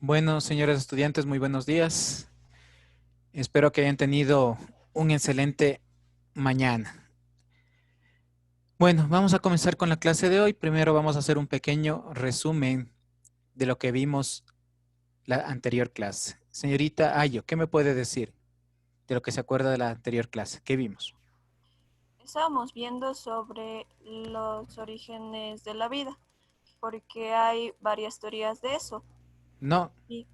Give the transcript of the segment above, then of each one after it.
Bueno, señores estudiantes, muy buenos días. Espero que hayan tenido un excelente mañana. Bueno, vamos a comenzar con la clase de hoy. Primero vamos a hacer un pequeño resumen de lo que vimos la anterior clase. Señorita Ayo, ¿qué me puede decir de lo que se acuerda de la anterior clase? ¿Qué vimos? Estábamos viendo sobre los orígenes de la vida, porque hay varias teorías de eso. No, Y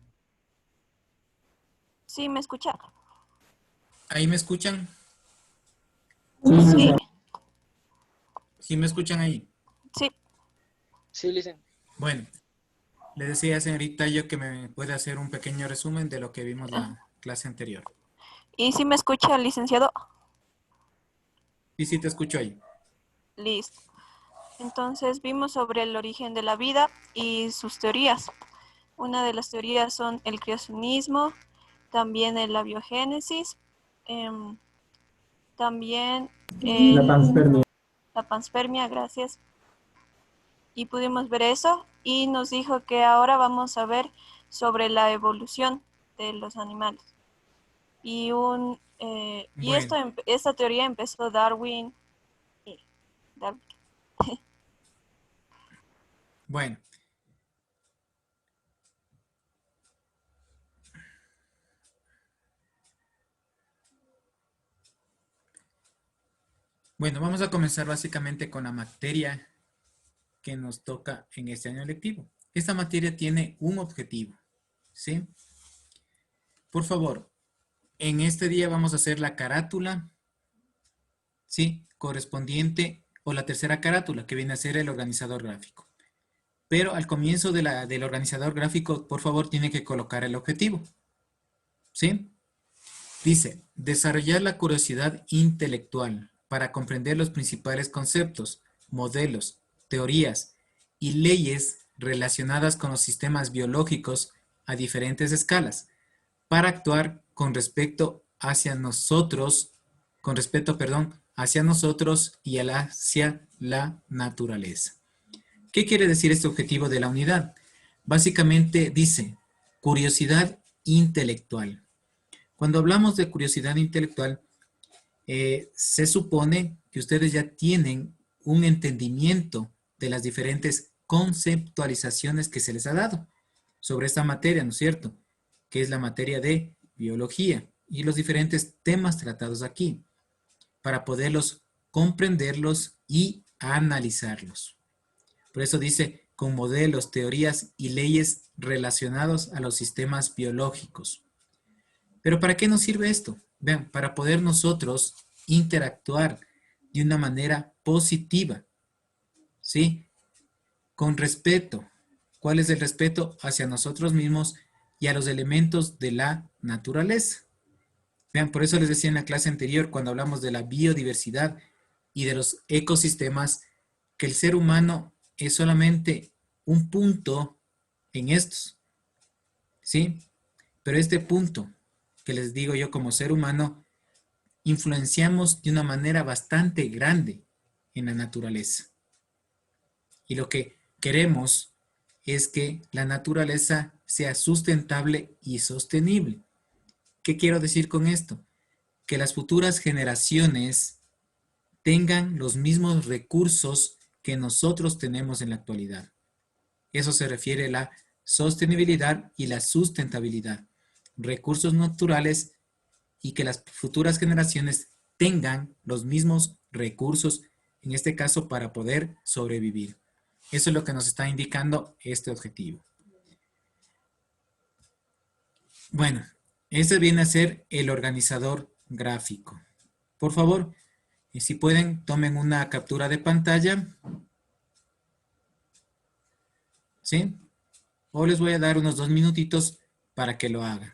sí, ¿me escucha? ¿ahí me escuchan? Sí, ¿Sí me escuchan ahí? sí. Sí, Licen. Bueno, le decía a señorita Ayo que me puede hacer un pequeño resumen de lo que vimos la clase anterior. ¿Y sí me escucha, licenciado? Y sí te escucho ahí. Listo. Entonces vimos sobre el origen de la vida y sus teorías. Una de las teorías son el creacionismo, también la biogénesis, em, también la panspermia, gracias. Y pudimos ver eso y nos dijo que ahora vamos a ver sobre la evolución de los animales. Y Bueno, esta teoría empezó Darwin. Darwin. bueno. Bueno, vamos a comenzar básicamente con la materia que nos toca en este año lectivo. Esta materia tiene un objetivo, ¿sí? Por favor, en este día vamos a hacer la carátula, ¿sí? Correspondiente, o la tercera carátula, que viene a ser el organizador gráfico. Pero al comienzo del organizador gráfico, por favor, tiene que colocar el objetivo, ¿sí? Dice, desarrollar la curiosidad intelectual para comprender los principales conceptos, modelos, teorías y leyes relacionadas con los sistemas biológicos a diferentes escalas, para actuar con respecto hacia nosotros, hacia nosotros y hacia la naturaleza. ¿Qué quiere decir este objetivo de la unidad? Básicamente dice, curiosidad intelectual. Cuando hablamos de curiosidad intelectual, se supone que ustedes ya tienen un entendimiento de las diferentes conceptualizaciones que se les ha dado sobre esta materia, ¿no es cierto? Que es la materia de biología y los diferentes temas tratados aquí, para poderlos comprenderlos y analizarlos. Por eso dice, con modelos, teorías y leyes relacionados a los sistemas biológicos. Pero ¿para qué nos sirve esto? Vean, para poder nosotros interactuar de una manera positiva, ¿sí? Con respeto. ¿Cuál es el respeto hacia nosotros mismos y a los elementos de la naturaleza? Vean, por eso les decía en la clase anterior, cuando hablamos de la biodiversidad y de los ecosistemas, que el ser humano es solamente un punto en estos, ¿sí? Pero este punto que les digo yo como ser humano, influenciamos de una manera bastante grande en la naturaleza. Y lo que queremos es que la naturaleza sea sustentable y sostenible. ¿Qué quiero decir con esto? Que las futuras generaciones tengan los mismos recursos que nosotros tenemos en la actualidad. Eso se refiere a la sostenibilidad y la sustentabilidad. Recursos naturales y que las futuras generaciones tengan los mismos recursos, en este caso para poder sobrevivir. Eso es lo que nos está indicando este objetivo. Bueno, este viene a ser el organizador gráfico. Por favor, si pueden, tomen una captura de pantalla. ¿Sí? O les voy a dar unos 2 minutitos para que lo hagan.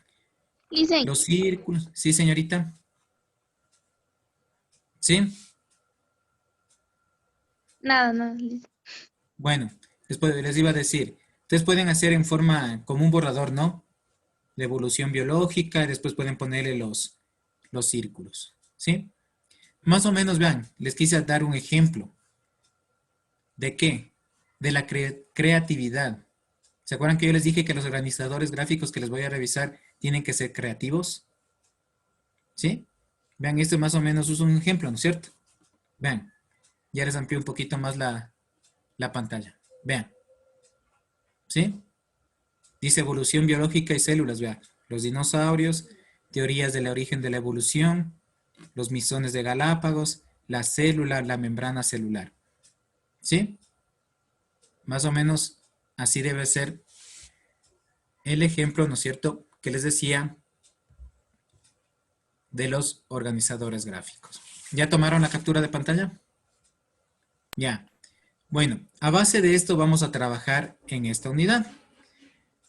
Listen, Los círculos, ¿sí, señorita? ¿Sí? nada, listen. Bueno, después les iba a decir, ustedes pueden hacer en forma como un borrador, ¿no? De evolución biológica, y después pueden ponerle los círculos, ¿sí? Más o menos, vean, les quise dar un ejemplo. ¿De qué? De la creatividad, ¿Se acuerdan que yo les dije que los organizadores gráficos que les voy a revisar tienen que ser creativos? ¿Sí? Vean, esto más o menos es un ejemplo, ¿no es cierto? Vean, ya les amplié un poquito más la pantalla. Vean, ¿sí? Dice evolución biológica y células, vean. Los dinosaurios, teorías del origen de la evolución, los misones de Galápagos, la célula, la membrana celular. ¿Sí? Más o menos así debe ser el ejemplo, ¿no es cierto?, que les decía de los organizadores gráficos. ¿Ya tomaron la captura de pantalla? Ya. Bueno, a base de esto vamos a trabajar en esta unidad.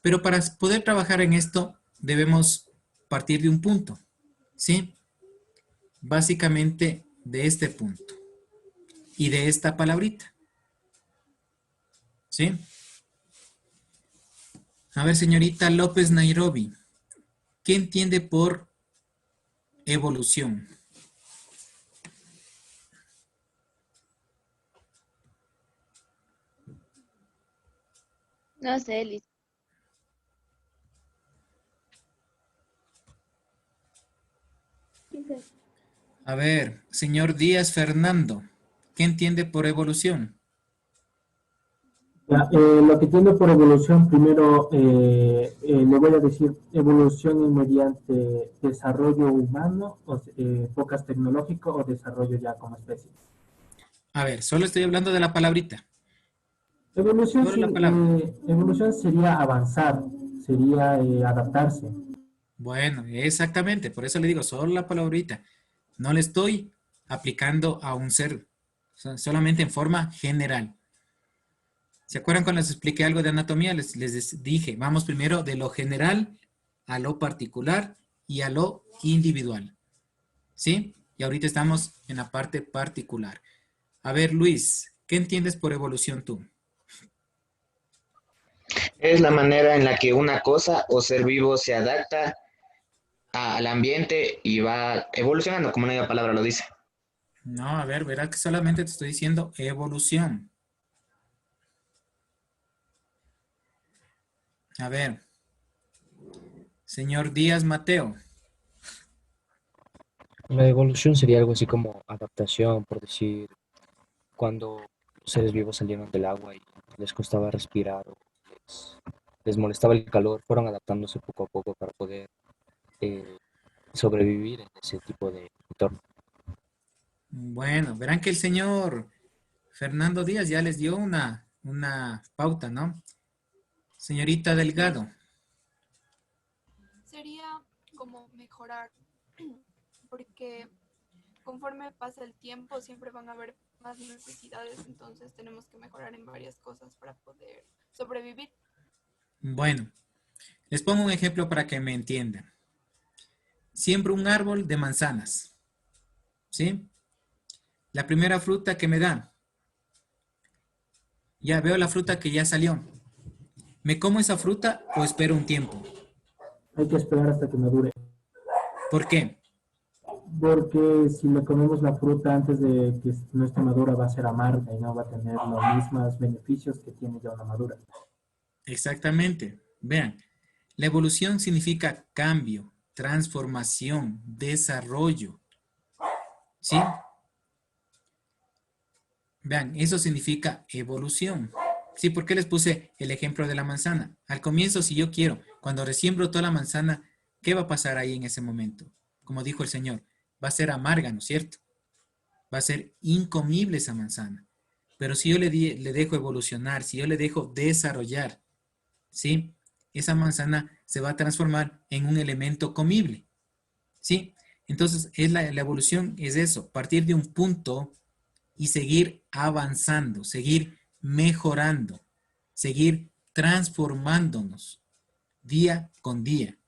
Pero para poder trabajar en esto debemos partir de un punto, ¿sí? Básicamente de este punto y de esta palabrita, ¿sí? A ver, señorita López Nairobi, ¿qué entiende por evolución? No sé, Liz. A ver, señor Díaz Fernando, ¿qué entiende por evolución? Ya, lo que entiendo por evolución, primero le voy a decir evolución mediante desarrollo humano, focus tecnológico o desarrollo ya como especie. A ver, solo estoy hablando de la palabrita. Evolución, Solo la palabra. evolución sería avanzar, sería adaptarse. Bueno, exactamente, por eso le digo, solo la palabrita. No le estoy aplicando a un ser, solamente en forma general. ¿Se acuerdan cuando les expliqué algo de anatomía? Les dije, vamos primero de lo general a lo particular y a lo individual. ¿Sí? Y ahorita estamos en la parte particular. A ver, Luis, ¿qué entiendes por evolución tú? Es la manera en la que una cosa o ser vivo se adapta al ambiente y va evolucionando, como una palabra lo dice. No, a ver, verás que solamente te estoy diciendo evolución. A ver, señor Díaz Mateo. La evolución sería algo así como adaptación, por decir, cuando los seres vivos salieron del agua y les costaba respirar o les molestaba el calor, fueron adaptándose poco a poco para poder eh, sobrevivir en ese tipo de entorno. Bueno, verán que el señor Fernando Díaz ya les dio una pauta, ¿no? Señorita Delgado. Sería como mejorar, porque conforme pasa el tiempo siempre van a haber más necesidades, entonces tenemos que mejorar en varias cosas para poder sobrevivir. Bueno, les pongo un ejemplo para que me entiendan. Siembro un árbol de manzanas, ¿sí? La primera fruta que me da, ya veo la fruta que ya salió. ¿Me como esa fruta o espero un tiempo? Hay que esperar hasta que madure. ¿Por qué? Porque si le comemos la fruta antes de que no esté madura va a ser amarga y no va a tener los mismos beneficios que tiene ya una madura. Exactamente. Vean, la evolución significa cambio, transformación, desarrollo, ¿sí? Vean, eso significa evolución. Sí, ¿por qué les puse el ejemplo de la manzana? Al comienzo, si yo quiero, cuando recién brotó la manzana, ¿qué va a pasar ahí en ese momento? Como dijo el Señor, va a ser amarga, ¿no es cierto? Va a ser incomible esa manzana. Pero si yo le dejo evolucionar, si yo le dejo desarrollar, ¿sí? Esa manzana se va a transformar en un elemento comible, ¿sí? Entonces, la evolución es eso, partir de un punto y seguir avanzando, seguir mejorando, seguir transformándonos día con día,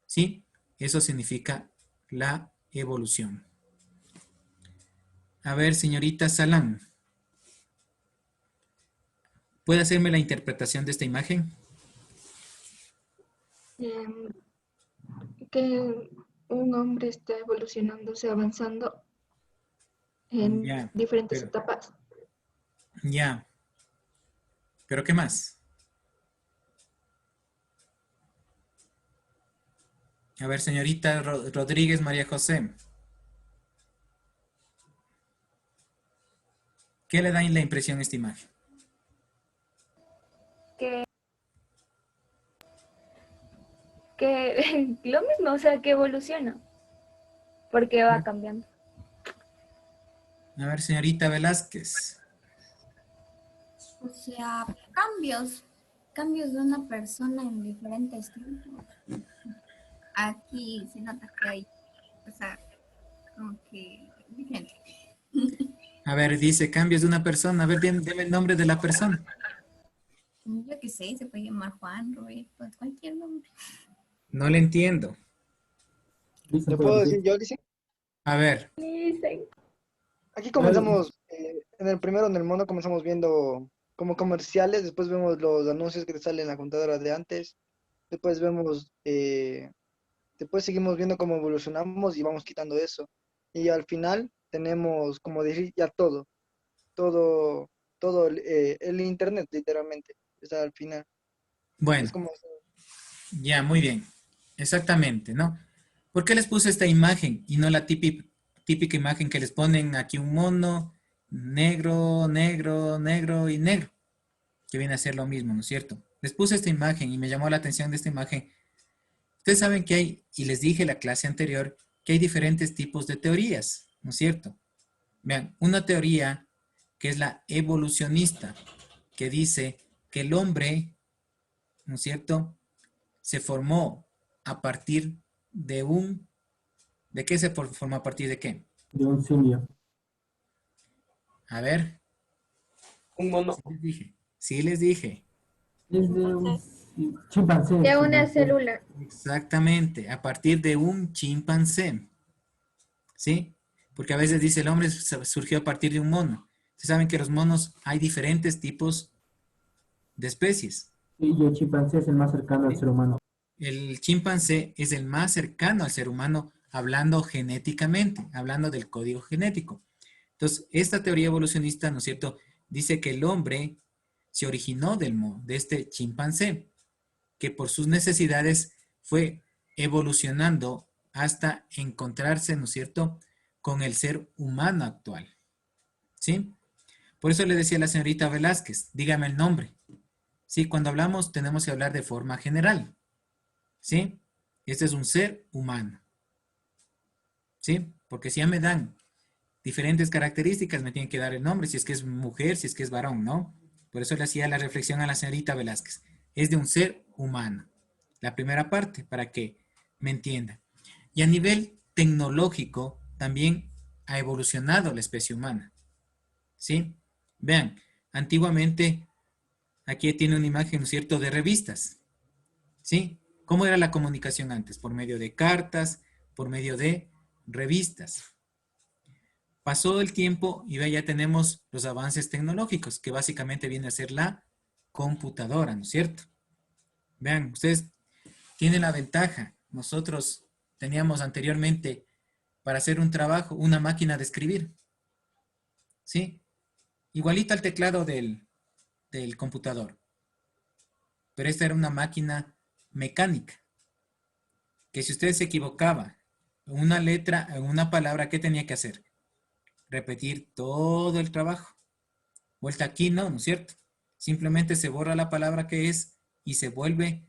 ¿sí? Eso significa la evolución. A ver, señorita Salán, ¿puede hacerme la interpretación de esta imagen? Em, que un hombre está evolucionándose, avanzando en Ya, diferentes pero, etapas. ya, pero ¿qué más? A ver, señorita Rodríguez María José. ¿Qué le da la impresión a esta imagen? Que, que lo mismo, o sea, que evoluciona, porque va cambiando. A ver, señorita Velázquez. O sea, cambios de una persona en diferentes tiempos. Aquí se nota que hay, o sea, como que diferente. A ver, dice cambios de una persona. A ver, deme el nombre de la persona. Yo qué sé, se puede llamar Juan, Roberto, cualquier nombre. No le entiendo. Dice, ¿Le pues, puedo decir yo, dice? A ver, Dicen. Aquí comenzamos, en el primero, en el mono, comenzamos viendo como comerciales, después vemos los anuncios que te salen en la computadora de antes, después vemos, después seguimos viendo cómo evolucionamos y vamos quitando eso. Y al final tenemos, como decir, ya todo, todo el internet, literalmente, está al final. Es bueno, como, ya, muy bien. Exactamente, ¿no? ¿Por qué les puse esta imagen y no la típica imagen que les ponen aquí un mono, negro, negro, negro y negro? Que viene a ser lo mismo, ¿no es cierto? Les puse esta imagen y me llamó la atención de esta imagen. Ustedes saben que hay, y les dije en la clase anterior, que hay diferentes tipos de teorías, ¿no es cierto? Vean, una teoría que es la evolucionista, que dice que el hombre, ¿no es cierto?, se formó a partir de un... ¿De qué se formó a partir de qué? de un simio. A ver. Un mono. Sí les dije. Sí les dije. Es de un chimpancé. De una chimpancé. célula. Exactamente, a partir de un chimpancé. ¿Sí? Porque a veces dice el hombre surgió a partir de un mono. Ustedes saben que los monos hay diferentes tipos de especies. Y el chimpancé es el más cercano al ser humano. El chimpancé es el más cercano al ser humano hablando genéticamente, hablando del código genético. Entonces, esta teoría evolucionista, ¿no es cierto?, dice que el hombre se originó de este chimpancé, que por sus necesidades fue evolucionando hasta encontrarse, ¿no es cierto?, con el ser humano actual. ¿Sí? Por eso le decía a la señorita Velázquez, dígame el nombre. Sí, cuando hablamos tenemos que hablar de forma general. ¿Sí? Este es un ser humano. ¿Sí? Porque si ya me dan diferentes características, me tienen que dar el nombre, si es que es mujer, si es que es varón, ¿no? Por eso le hacía la reflexión a la señorita Velázquez. Es de un ser humano. La primera parte, para que me entienda. Y a nivel tecnológico, también ha evolucionado la especie humana. ¿Sí? Vean, antiguamente, aquí tiene una imagen, ¿no es cierto?, de revistas. ¿Sí? ¿Cómo era la comunicación antes? Por medio de cartas, por medio de revistas. Pasó el tiempo y ya tenemos los avances tecnológicos, que básicamente viene a ser la computadora, ¿no es cierto? Vean, ustedes tienen la ventaja. Nosotros teníamos anteriormente, para hacer un trabajo, una máquina de escribir. ¿Sí? Igualita al teclado del computador. Pero esta era una máquina mecánica, que si usted se equivocaba en una letra, en una palabra, ¿qué tenía que hacer? Repetir todo el trabajo. Vuelta aquí, no, ¿no es cierto? Simplemente se borra la palabra que es y se vuelve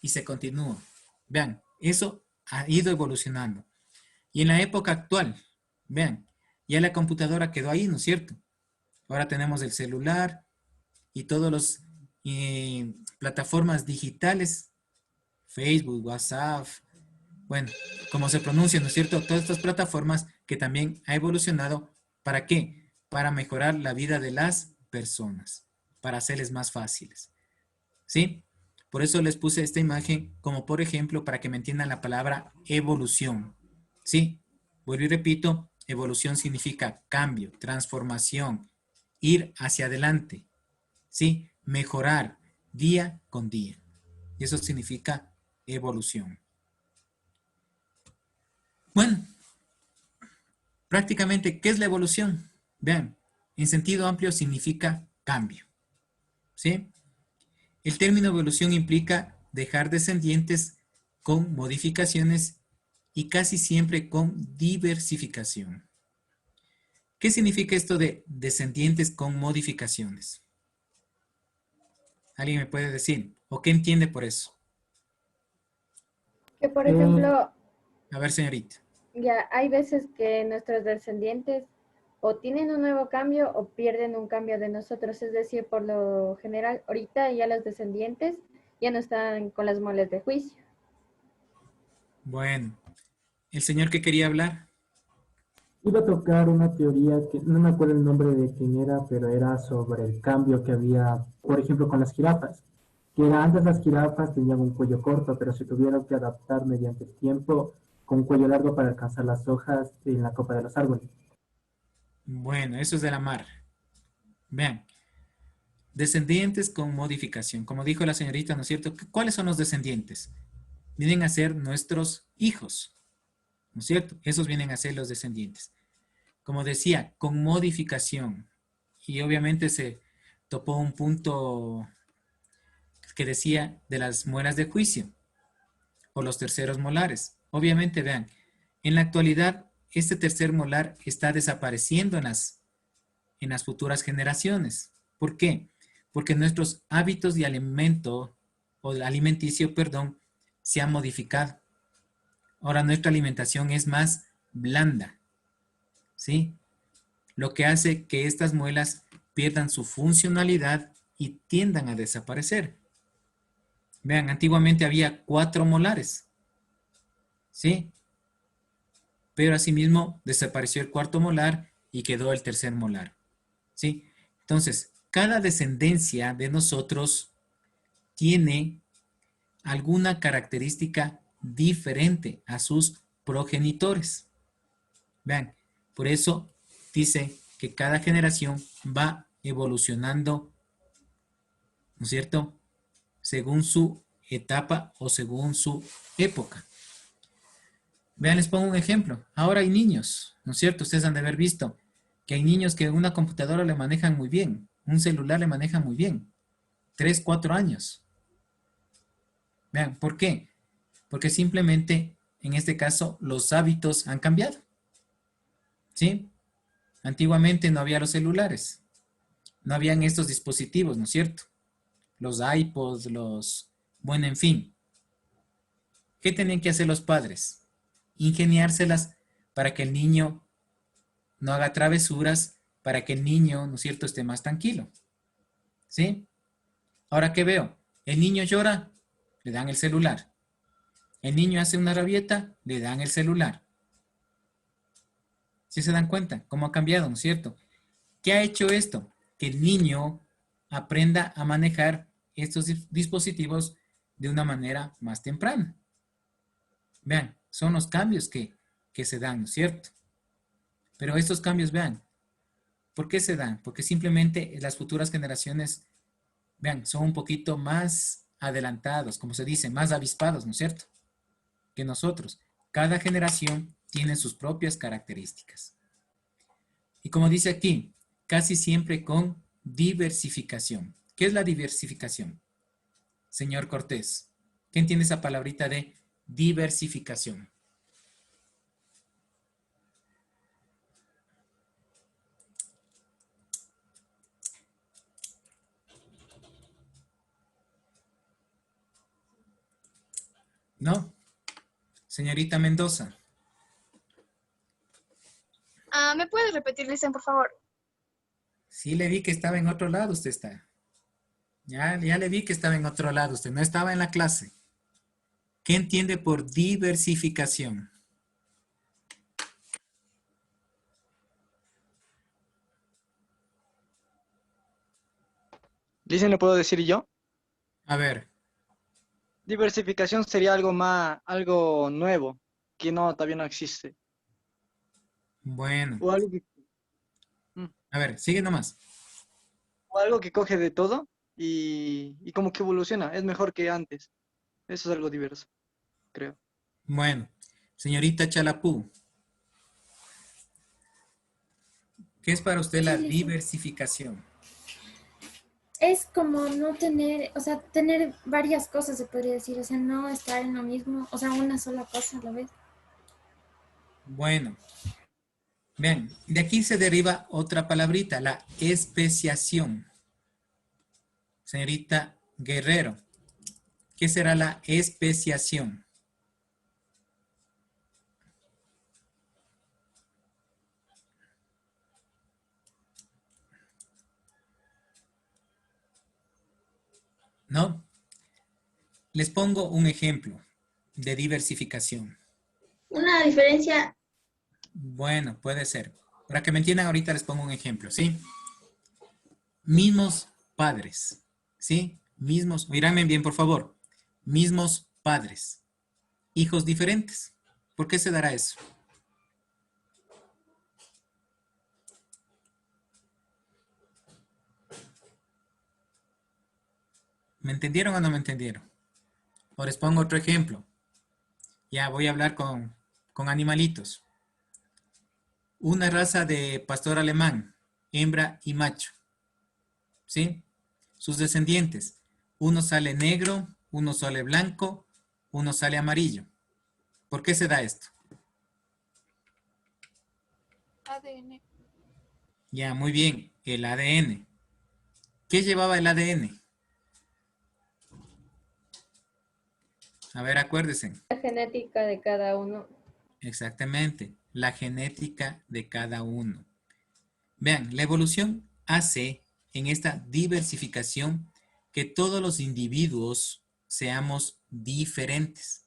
y se continúa. Vean, eso ha ido evolucionando. Y en la época actual, vean, ya la computadora quedó ahí, ¿no es cierto? Ahora tenemos el celular y todos los plataformas digitales, Facebook, WhatsApp, bueno, como se pronuncia, ¿no es cierto? Todas estas plataformas que también ha evolucionado, ¿para qué? Para mejorar la vida de las personas, para hacerles más fáciles, ¿sí? Por eso les puse esta imagen como por ejemplo para que me entiendan la palabra evolución, ¿sí? Vuelvo y repito, evolución significa cambio, transformación, ir hacia adelante, ¿sí? Mejorar día con día. Y eso significa evolución. Bueno, prácticamente, ¿qué es la evolución? Vean, en sentido amplio significa cambio, ¿sí? El término evolución implica dejar descendientes con modificaciones y casi siempre con diversificación. ¿Qué significa esto de descendientes con modificaciones? ¿Alguien me puede decir? ¿O qué entiende por eso? Que por ejemplo, A ver, señorita. ya hay veces que nuestros descendientes o tienen un nuevo cambio o pierden un cambio de nosotros. Es decir, por lo general, ahorita ya los descendientes ya no están con las muelas de juicio. Bueno, ¿el señor que quería hablar? Iba a tocar una teoría que no me acuerdo el nombre de quién era, pero era sobre el cambio que había, por ejemplo, con las jirafas. Que era antes las jirafas tenían un cuello corto, pero se tuvieron que adaptar mediante el tiempo con un cuello largo para alcanzar las hojas en la copa de los árboles. Bueno, eso es de la mar. Vean, descendientes con modificación. Como dijo la señorita, ¿no es cierto? ¿Cuáles son los descendientes? Vienen a ser nuestros hijos, ¿no es cierto? Esos vienen a ser los descendientes. Como decía, con modificación. Y obviamente se topó un punto que decía de las muelas de juicio o los terceros molares. Obviamente, vean, en la actualidad este tercer molar está desapareciendo en las futuras generaciones. ¿Por qué? Porque nuestros hábitos de alimento o alimenticio, perdón, se han modificado. Ahora nuestra alimentación es más blanda, ¿sí? Lo que hace que estas muelas pierdan su funcionalidad y tiendan a desaparecer. Vean, antiguamente había 4 molares, ¿sí? Pero asimismo desapareció el cuarto molar y quedó el tercer molar, ¿sí? Entonces, cada descendencia de nosotros tiene alguna característica diferente a sus progenitores. Vean, por eso dice que cada generación va evolucionando, ¿no es cierto?, según su etapa o según su época. Vean, les pongo un ejemplo. Ahora hay niños, ¿no es cierto? Ustedes han de haber visto que hay niños que una computadora le manejan muy bien, un celular le manejan muy bien. 3, 4 años. Vean, ¿por qué? Porque simplemente, en este caso, los hábitos han cambiado. ¿Sí? Antiguamente no había los celulares. No habían estos dispositivos, ¿no es cierto? Los iPods, bueno, en fin. ¿Qué tenían que hacer los padres? Ingeniárselas para que el niño no haga travesuras, para que el niño, ¿no es cierto?, esté más tranquilo. ¿Sí? Ahora, ¿qué veo? El niño llora, le dan el celular. El niño hace una rabieta, le dan el celular. ¿Sí se dan cuenta? ¿Cómo ha cambiado, no es cierto? ¿Qué ha hecho esto? Que el niño aprenda a manejar estos dispositivos de una manera más temprana. Vean, son los cambios que se dan, ¿no es cierto? Pero estos cambios, vean, ¿por qué se dan? Porque simplemente las futuras generaciones, vean, son un poquito más adelantados, como se dice, más avispados, ¿no es cierto?, que nosotros. Cada generación tiene sus propias características. Y como dice aquí, casi siempre con diversificación. ¿Qué es la diversificación? Señor Cortés, ¿qué entiende esa palabrita de diversificación? ¿No? Señorita Mendoza. ¿Me puedes repetir, Listen, por favor? Sí, le vi que estaba en otro lado, usted está. Ya le vi que estaba en otro lado, usted no estaba en la clase. ¿Qué entiende por diversificación? Dicen, ¿lo puedo decir yo? A ver. Diversificación sería algo nuevo, que todavía no existe. Bueno. O algo que, A ver, sigue nomás. o algo que coge de todo y como que evoluciona, es mejor que antes. Eso es algo diverso, creo. Bueno, señorita Chalapú, ¿qué es para usted la Sí, sí. diversificación? es como no tener, o sea, tener varias cosas, se podría decir, o sea, no estar en lo mismo, o sea, una sola cosa a la vez. Bueno, vean, de aquí se deriva otra palabrita, la especiación. Señorita Guerrero, ¿qué será la especiación? ¿No? Les pongo un ejemplo de diversificación. Una diferencia. Bueno, puede ser. Para que me entiendan ahorita les pongo un ejemplo, ¿sí? Mismos padres, ¿sí? Mismos, mírame bien por favor. Mismos padres, hijos diferentes. ¿Por qué se dará eso? ¿Me entendieron o no me entendieron? O les pongo otro ejemplo. Ya voy a hablar con animalitos. Una raza de pastor alemán, hembra y macho. ¿Sí? Sus descendientes. Uno sale negro, uno sale blanco, uno sale amarillo. ¿Por qué se da esto? ADN. Ya, muy bien. El ADN. ¿Qué llevaba el ADN? A ver, acuérdense. La genética de cada uno. Exactamente. La genética de cada uno. Vean, la evolución hace en esta diversificación que todos los individuos seamos diferentes.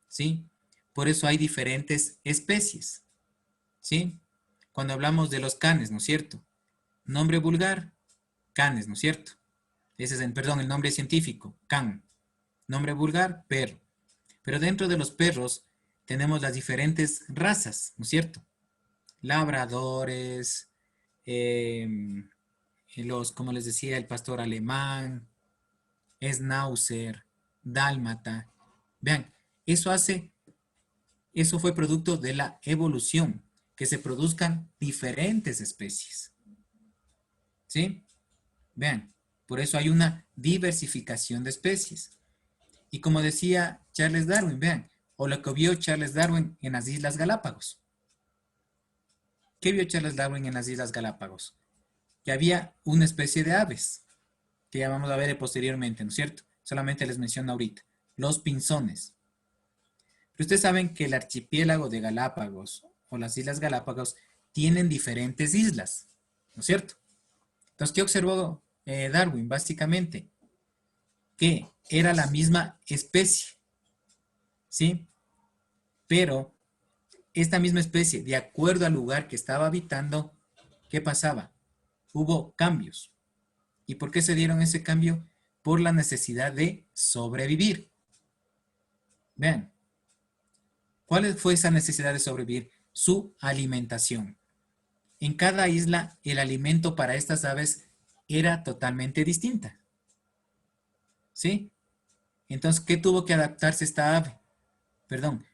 ¿Sí? Por eso hay diferentes especies. ¿Sí? Cuando hablamos de los canes, ¿no es cierto? Nombre vulgar, canes, ¿no es cierto? Ese es, perdón, el nombre científico, can. Nombre vulgar, perro. Pero dentro de los perros tenemos las diferentes razas, ¿no es cierto? Labradores, como les decía, el pastor alemán, schnauzer, dálmata. Vean, eso fue producto de la evolución, que se produzcan diferentes especies. ¿Sí? Vean, por eso hay una diversificación de especies. Y como decía Charles Darwin, vean, o lo que vio Charles Darwin en las Islas Galápagos. ¿Qué vio Charles Darwin en las Islas Galápagos? Que había una especie de aves, que ya vamos a ver posteriormente, ¿no es cierto? Solamente les menciono ahorita, los pinzones. Pero ustedes saben que el archipiélago de Galápagos o las Islas Galápagos tienen diferentes islas, ¿no es cierto? Entonces, ¿qué observó Darwin? Básicamente, que era la misma especie, ¿sí? Pero esta misma especie, de acuerdo al lugar que estaba habitando, ¿qué pasaba? Hubo cambios. ¿Y por qué se dieron ese cambio? Por la necesidad de sobrevivir. Vean, ¿cuál fue esa necesidad de sobrevivir? Su alimentación. En cada isla, el alimento para estas aves era totalmente distinta. ¿Sí? Entonces, ¿qué tuvo que adaptarse esta ave? Perdón,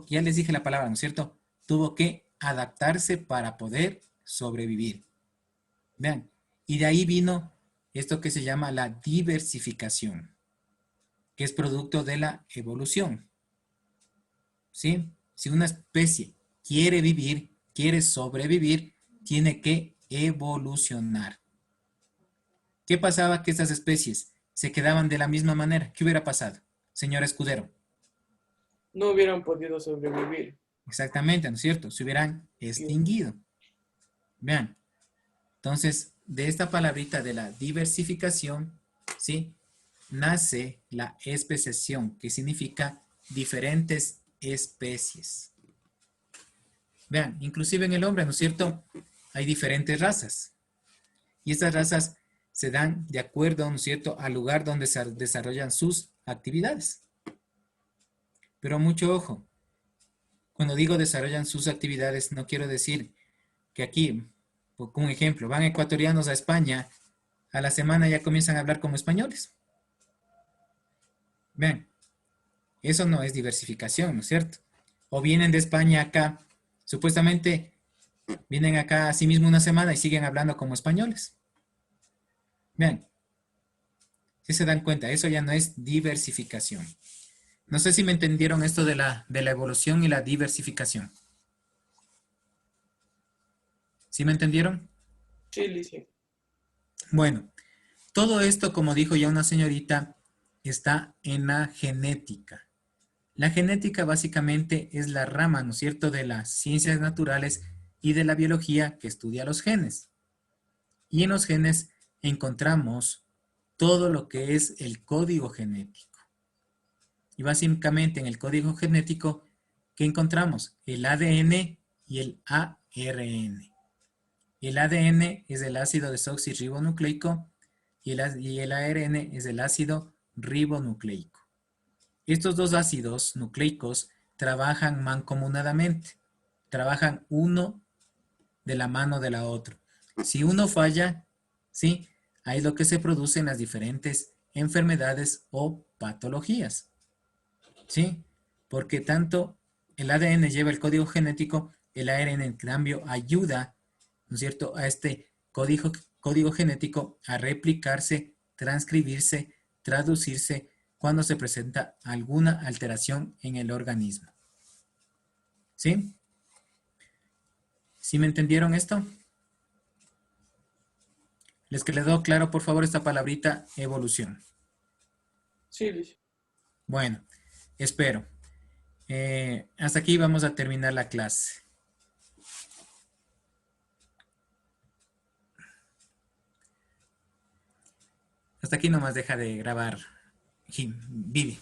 ya les dije la palabra, ¿no es cierto? Tuvo que adaptarse para poder sobrevivir. Vean, y de ahí vino esto que se llama la diversificación, que es producto de la evolución. ¿Sí? Si una especie quiere vivir, quiere sobrevivir, tiene que evolucionar. ¿Qué pasaba que estas especies se quedaban de la misma manera? ¿Qué hubiera pasado, señor Escudero? No hubieran podido sobrevivir. Exactamente, ¿no es cierto? Se hubieran extinguido. Vean. Entonces, de esta palabrita de la diversificación, ¿sí? Nace la especiación, que significa diferentes especies. Vean, inclusive en el hombre, ¿no es cierto? Hay diferentes razas. Y estas razas se dan de acuerdo, ¿no es cierto?, al lugar donde se desarrollan sus actividades. Pero mucho ojo. Cuando digo desarrollan sus actividades, no quiero decir que aquí, por un ejemplo, van ecuatorianos a España, a la semana ya comienzan a hablar como españoles. Vean, eso no es diversificación, ¿no es cierto? O vienen de España acá, supuestamente vienen acá a sí mismo una semana y siguen hablando como españoles. Vean, si se dan cuenta, eso ya no es diversificación. No sé si me entendieron esto de la evolución y la diversificación. ¿Sí me entendieron? Sí, Licia. Bueno, todo esto, como dijo ya una señorita, está en la genética. La genética básicamente es la rama, ¿no es cierto?, de las ciencias naturales y de la biología que estudia los genes. Y en los genes encontramos todo lo que es el código genético. Y básicamente en el código genético, ¿qué encontramos? El ADN y el ARN. El ADN es el ácido desoxirribonucleico y el ARN es el ácido ribonucleico. Estos dos ácidos nucleicos trabajan mancomunadamente, trabajan uno de la mano de la otra. Si uno falla, ¿sí? Ahí es lo que se producen las diferentes enfermedades o patologías, ¿sí? Porque tanto el ADN lleva el código genético, el ARN en cambio ayuda, ¿no es cierto?, a este código genético a replicarse, transcribirse, traducirse cuando se presenta alguna alteración en el organismo. ¿Sí? ¿Sí me entendieron esto? ¿Les quedó claro, por favor, esta palabrita evolución? Sí, Licia. Bueno, espero. Hasta aquí vamos a terminar la clase. Hasta aquí nomás deja de grabar Vivi.